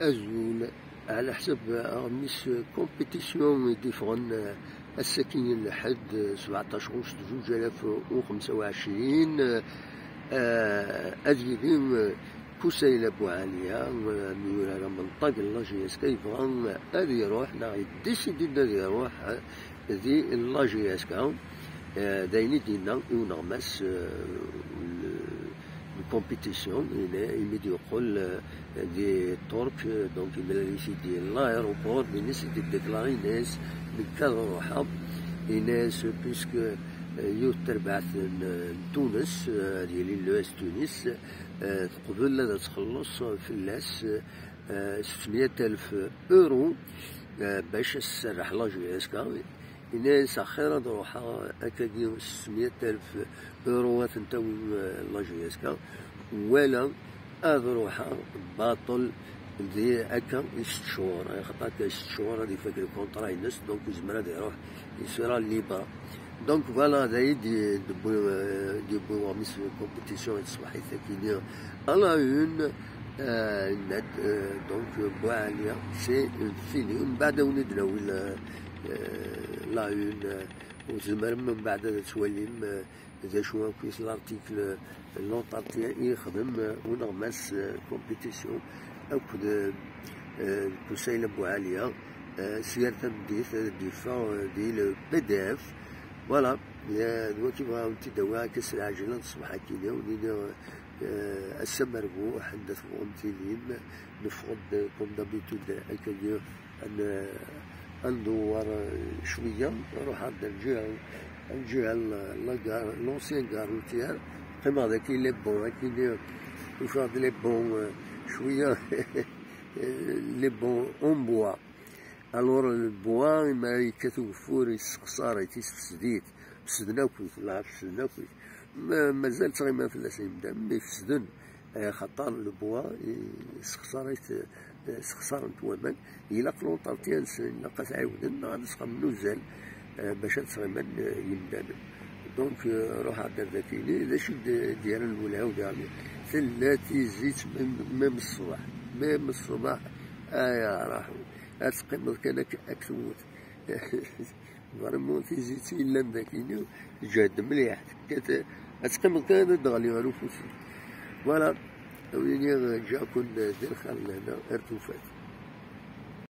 أزول على حسب مش كومبيتيسيون يديفغن الساكنين لحد 17 غشت 2025 أذيبين كوسيلة بوعالية نورا منطق اللاجياس كيبغى هذي يروح ناغي ديسيدي هذي يروح ذي اللاجياس كاع دايني دينا يونغماس الكومبيتيسيون يمدي يقول دي تورك دونك يملاليسي دي لايروبور بالنسبة ديكلاري ناس من كذا روحها ناس بيسك يوت تربعت تونس ديالي لويس تونس قبل لا تخلص في اللاس 600,000 اورو باش تسرح لاجياس كاع الناس أخيرا روحها أكاديم 600,000 اورو تنتوي لاجياسكا ولا هذا روحها باطل دي هكا 6 شهور خاطر 6 شهور هادي فاك الكونطرا ينس دونك يزمر هذا يروح يصير ليبر دونك فوالا هذايا دي بوي ميس كومبيتيسيون تصبح ثقيلة على اون دونك بوعالية سي فيني ومن بعد وندناو لا اون وزمر من بعد تواليم ذا شو كويس لارتيكل لونطارتيان يخدم ونغمس كومبيتيسيون أكد كوسيلة بوعالية سيارة مديث ديفا ديال PDF فوالا دلوقتي بغاو تداوها كاس العجلة تصبح كيليا ولينا السمربو حدث غونتيلين نفقد كوم دابيتود هكايا ندور شوية نروح عند الجهة لونسيان كاروتيير كيما هذا كاين لي بون كاين يفرض لي بون شوية لي بون اون بوا الور البوا ما يكتب فور يسقصار يتسديد فسدنا كويس لا فسدنا كويس مازال تغيما فلاس يبدا مي يفسدن خاطر البوا سخسار نتوامن إلا قلون طالتيان إلا قاس عاودن غادي تسقى منوزال باش تغيما يمدان دونك روح عند ذاكيني ذا شو ديال الولاو يعني ثلاثي زيت ميم الصباح ميم الصباح يا راحو تقيم كان اكتموت فريمون في زيتي الا ذاكيني جاد مليح تقيم كان دغلي غير فوسي فوالا ويني جاكم دير خير لهنا ارتوفات